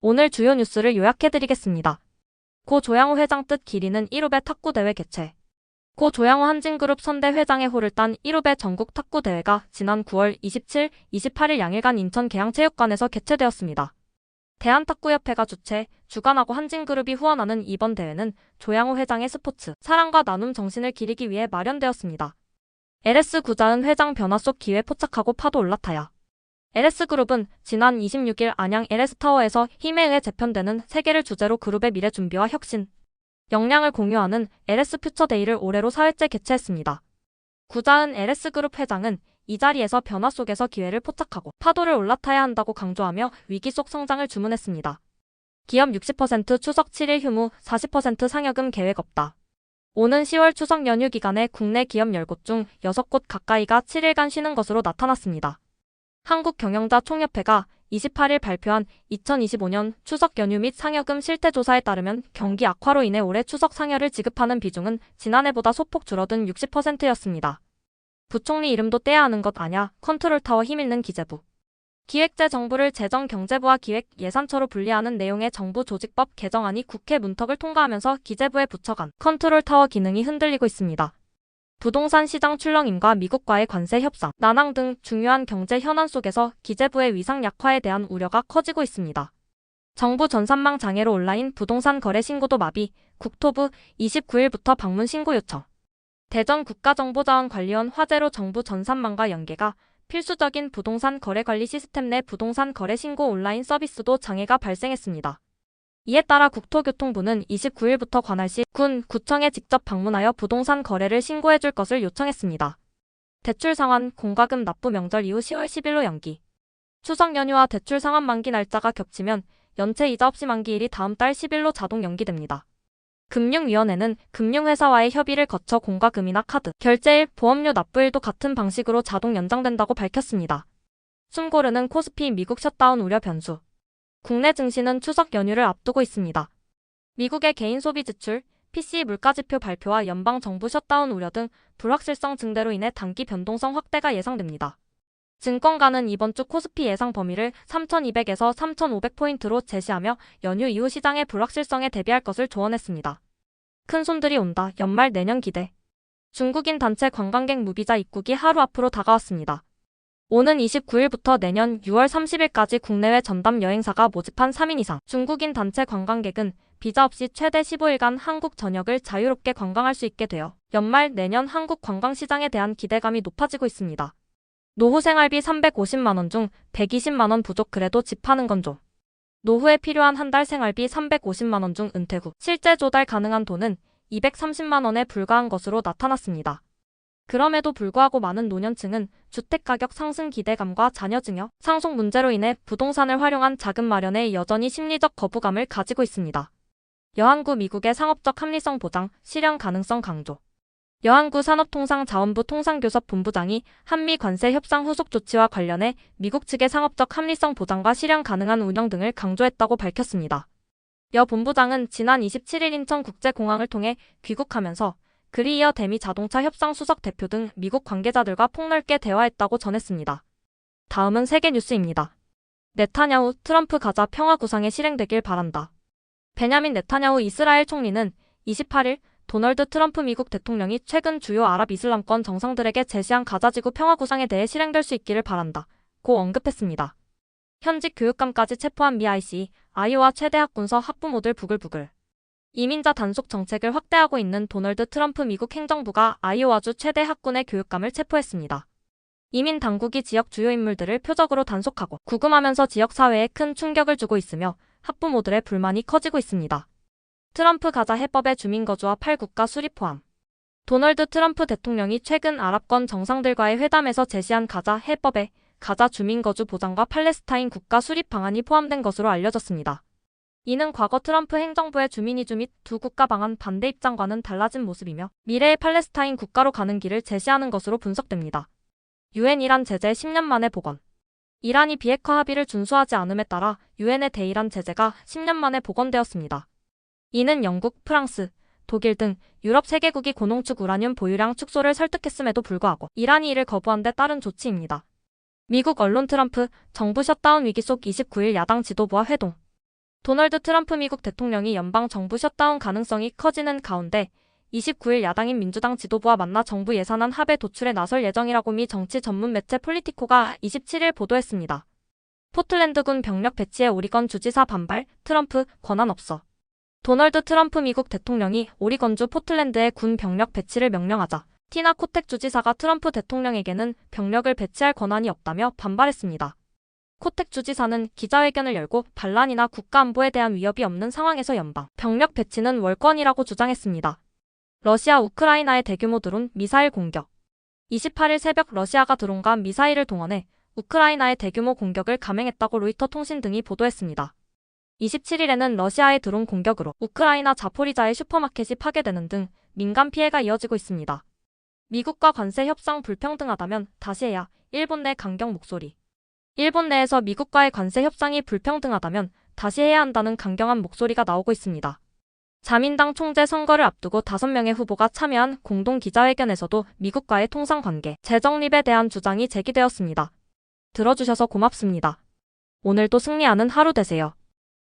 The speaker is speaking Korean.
오늘 주요 뉴스를 요약해드리겠습니다. 고 조양호 회장 뜻 기리는 1룹의 탁구대회 개최. 고 조양호 한진그룹 선대 회장의 호를 딴 1룹의 전국 탁구대회가 지난 9월 27, 28일 양일간 인천 계양체육관에서 개최되었습니다. 대한탁구협회가 주최, 주관하고 한진그룹이 후원하는 이번 대회는 조양호 회장의 스포츠, 사랑과 나눔 정신을 기리기 위해 마련되었습니다. LS 구자은 회장 변화 속 기회 포착하고 파도 올라타야. LS그룹은 지난 26일 안양 LS타워에서 힘에 의해 재편되는 세계를 주제로 그룹의 미래 준비와 혁신, 역량을 공유하는 LS퓨처데이를 올해로 4회째 개최했습니다. 구자은 LS그룹 회장은 이 자리에서 변화 속에서 기회를 포착하고 파도를 올라타야 한다고 강조하며 위기 속 성장을 주문했습니다. 기업 60% 추석 7일 휴무, 40% 상여금 계획 없다. 오는 10월 추석 연휴 기간에 국내 기업 10곳 중 6곳 가까이가 7일간 쉬는 것으로 나타났습니다. 한국경영자 총협회가 28일 발표한 2025년 추석 연휴 및 상여금 실태조사에 따르면 경기 악화로 인해 올해 추석 상여를 지급하는 비중은 지난해보다 소폭 줄어든 60%였습니다. 부총리 이름도 떼야 하는 것 아냐, 컨트롤타워 힘있는 기재부. 기획재정부를 재정경제부와 기획예산처로 분리하는 내용의 정부 조직법 개정안이 국회 문턱을 통과하면서 기재부에 붙여간 컨트롤타워 기능이 흔들리고 있습니다. 부동산 시장 출렁임과 미국과의 관세 협상, 난항 등 중요한 경제 현안 속에서 기재부의 위상 약화에 대한 우려가 커지고 있습니다. 정부 전산망 장애로 온라인 부동산 거래 신고도 마비, 국토부 29일부터 방문 신고 요청. 대전 국가정보자원관리원 화재로 정부 전산망과 연계가 필수적인 부동산 거래 관리 시스템 내 부동산 거래 신고 온라인 서비스도 장애가 발생했습니다. 이에 따라 국토교통부는 29일부터 관할시, 군, 구청에 직접 방문하여 부동산 거래를 신고해줄 것을 요청했습니다. 대출 상환, 공과금 납부 명절 이후 10월 10일로 연기. 추석 연휴와 대출 상환 만기 날짜가 겹치면 연체 이자 없이 만기일이 다음 달 10일로 자동 연기됩니다. 금융위원회는 금융회사와의 협의를 거쳐 공과금이나 카드, 결제일, 보험료 납부일도 같은 방식으로 자동 연장된다고 밝혔습니다. 숨고르는 코스피 미국 셧다운 우려 변수. 국내 증시는 추석 연휴를 앞두고 있습니다. 미국의 개인 소비 지출, PCE 물가지표 발표와 연방정부 셧다운 우려 등 불확실성 증대로 인해 단기 변동성 확대가 예상됩니다. 증권가는 이번 주 코스피 예상 범위를 3,200에서 3,500포인트로 제시하며 연휴 이후 시장의 불확실성에 대비할 것을 조언했습니다. 큰손들이 온다. 연말 내년 기대. 중국인 단체 관광객 무비자 입국이 하루 앞으로 다가왔습니다. 오는 29일부터 내년 6월 30일까지 국내외 전담 여행사가 모집한 3인 이상 중국인 단체 관광객은 비자 없이 최대 15일간 한국 전역을 자유롭게 관광할 수 있게 되어 연말 내년 한국 관광시장에 대한 기대감이 높아지고 있습니다. 노후 생활비 350만원 중 120만원 부족 그래도 집 파는 건 좀. 노후에 필요한 한 달 생활비 350만원 중 은퇴 후 실제 조달 가능한 돈은 230만원에 불과한 것으로 나타났습니다. 그럼에도 불구하고 많은 노년층은 주택가격 상승 기대감과 자녀 증여, 상속 문제로 인해 부동산을 활용한 자금 마련에 여전히 심리적 거부감을 가지고 있습니다. 여한구 미국의 상업적 합리성 보장, 실현 가능성 강조. 여한구 산업통상자원부 통상교섭 본부장이 한미 관세 협상 후속 조치와 관련해 미국 측의 상업적 합리성 보장과 실현 가능한 운영 등을 강조했다고 밝혔습니다. 여 본부장은 지난 27일 인천국제공항을 통해 귀국하면서 그리 이어 대미 자동차 협상 수석 대표 등 미국 관계자들과 폭넓게 대화했다고 전했습니다. 다음은 세계 뉴스입니다. 네타냐후, 트럼프 가자 평화 구상에 실행되길 바란다. 베냐민 네타냐후 이스라엘 총리는 28일 도널드 트럼프 미국 대통령이 최근 주요 아랍 이슬람권 정상들에게 제시한 가자지구 평화 구상에 대해 실행될 수 있기를 바란다. 고 언급했습니다. 현직 교육감까지 체포한 미 IC, 아이오와 최대 학군서 학부모들 부글부글. 이민자 단속 정책을 확대하고 있는 도널드 트럼프 미국 행정부가 아이오와주 최대 학군의 교육감을 체포했습니다. 이민 당국이 지역 주요 인물들을 표적으로 단속하고 구금하면서 지역 사회에 큰 충격을 주고 있으며 학부모들의 불만이 커지고 있습니다. 트럼프 가자 해법의 주민거주와 8국가 수립 포함. 도널드 트럼프 대통령이 최근 아랍권 정상들과의 회담에서 제시한 가자 해법에 가자 주민거주 보장과 팔레스타인 국가 수립 방안이 포함된 것으로 알려졌습니다. 이는 과거 트럼프 행정부의 주민 이주 및 두 국가 방안 반대 입장과는 달라진 모습이며 미래의 팔레스타인 국가로 가는 길을 제시하는 것으로 분석됩니다. 유엔 이란 제재 10년 만에 복원. 이란이 비핵화 합의를 준수하지 않음에 따라 유엔의 대이란 제재가 10년 만에 복원되었습니다. 이는 영국, 프랑스, 독일 등 유럽 3개국이 고농축 우라늄 보유량 축소를 설득했음에도 불구하고 이란이 이를 거부한 데 따른 조치입니다. 미국 언론 트럼프 정부 셧다운 위기 속 29일 야당 지도부와 회동. 도널드 트럼프 미국 대통령이 연방 정부 셧다운 가능성이 커지는 가운데 29일 야당인 민주당 지도부와 만나 정부 예산안 합의 도출에 나설 예정이라고 미 정치 전문 매체 폴리티코가 27일 보도했습니다. 포틀랜드군 병력 배치에 오리건 주지사 반발, 트럼프 권한 없어. 도널드 트럼프 미국 대통령이 오리건주 포틀랜드에 군 병력 배치를 명령하자 티나 코텍 주지사가 트럼프 대통령에게는 병력을 배치할 권한이 없다며 반발했습니다. 코텍 주지사는 기자회견을 열고 반란이나 국가안보에 대한 위협이 없는 상황에서 연방 병력 배치는 월권이라고 주장했습니다. 러시아 우크라이나의 대규모 드론 미사일 공격. 28일 새벽 러시아가 드론과 미사일을 동원해 우크라이나의 대규모 공격을 감행했다고 로이터 통신 등이 보도했습니다. 27일에는 러시아의 드론 공격으로 우크라이나 자포리자의 슈퍼마켓이 파괴되는 등 민간 피해가 이어지고 있습니다. 미국과 관세 협상 불평등하다면 다시 해야. 일본 내 강경 목소리. 일본 내에서 미국과의 관세 협상이 불평등하다면 다시 해야 한다는 강경한 목소리가 나오고 있습니다. 자민당 총재 선거를 앞두고 5명의 후보가 참여한 공동 기자회견에서도 미국과의 통상관계 재정립에 대한 주장이 제기되었습니다. 들어주셔서 고맙습니다. 오늘도 승리하는 하루 되세요.